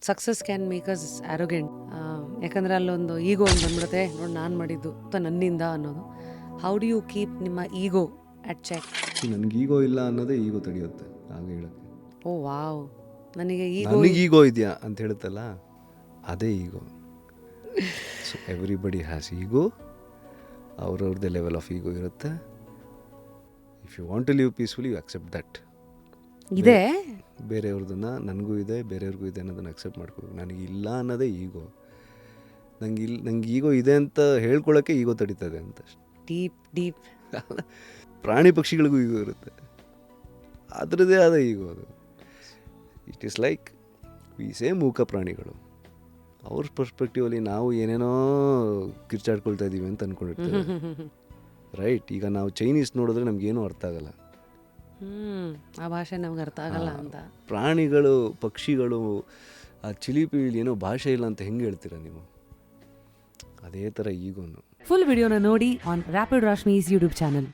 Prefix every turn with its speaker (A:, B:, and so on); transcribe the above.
A: Success can make us ಆರೋಗೆಂಟ್. ಯಾಕಂದರೆ ಅಲ್ಲೊಂದು ಈಗೋ ಒಂದು ಬಂದ್ಬಿಡುತ್ತೆ, ನೋಡಿ ನಾನು ಮಾಡಿದ್ದು ಅಥವಾ ನನ್ನಿಂದ ಅನ್ನೋದು. ಹೌ ಡು ಯು ಕೀಪ್ ನಿಮ್ಮ ಈಗೋ ಅಟ್ ಚೆಕ್?
B: ನನಗೆ ಈಗೋ ಇಲ್ಲ ಅನ್ನೋದೇ ಈಗೋ ತಡೆಯುತ್ತೆ ಆಗ ಹೇಳೋಕ್ಕೆ.
A: ಓ ವಾವ್, ನನಗೆ
B: ನನಗೆ ಈಗೋ ಇದೆಯಾ ಅಂತ ಹೇಳುತ್ತಲ್ಲ, ಅದೇ ego. So everybody has ego, ಅವ್ರವ್ರದ್ದೇ ಲೆವೆಲ್ ಆಫ್ ಈಗೋ ಇರುತ್ತೆ. If you want to live peacefully you accept that.
A: ಇದೆ.
B: ಬೇರೆಯವ್ರದನ್ನು ನನಗೂ ಇದೆ, ಬೇರೆಯವ್ರಿಗೂ ಇದೆ ಅನ್ನೋದನ್ನು ಅಕ್ಸೆಪ್ಟ್ ಮಾಡ್ಕೋಬೇಕು. ನನಗೆ ಇಲ್ಲ ಅನ್ನೋದೇ ಈಗೋ. ನಂಗೆ ಈಗೋ ಇದೆ ಅಂತ ಹೇಳ್ಕೊಳ್ಳೋಕ್ಕೆ ಈಗೋ ತಡೀತದೆ ಅಂತ.
A: Deep deep.
B: ಪ್ರಾಣಿ ಪಕ್ಷಿಗಳಿಗೂ ಈಗೋ ಇರುತ್ತೆ, ಅದರದ್ದೇ ಆದ ಈಗೋ ಅದು. It is like we say ಮೂಕ ಪ್ರಾಣಿಗಳು. ಅವ್ರ ಪರ್ಸ್ಪೆಕ್ಟಿವಲ್ಲಿ ನಾವು ಏನೇನೋ ಕಿರ್ಚಾಡ್ಕೊಳ್ತಾ ಇದ್ದೀವಿ ಅಂತ ಅಂದ್ಕೊಂಡಿರ್ತೀವಿ. ರೈಟ್. ಈಗ ನಾವು ಚೈನೀಸ್ ನೋಡಿದ್ರೆ ನಮಗೇನೂ ಅರ್ಥ ಆಗಲ್ಲ,
A: ಆ ಭಾಷೆ ನಮ್ಗೆ ಅರ್ಥ ಆಗಲ್ಲ ಅಂತ.
B: ಪ್ರಾಣಿಗಳು, ಪಕ್ಷಿಗಳು, ಆ ಚಿಲಿಪಿಲಿ ಏನೋ ಭಾಷೆ ಇಲ್ಲ ಅಂತ ಹೆಂಗೆ ಹೇಳ್ತೀರಾ ನೀವು? ಅದೇ ಥರ ಈಗೋನು.
A: ಫುಲ್ ವಿಡಿಯೋನ ನೋಡಿ ಆನ್ ರ್ಯಾಪಿಡ್ ರಾಶ್ಮೀಸ್ ಯೂಟ್ಯೂಬ್ ಚಾನಲ್.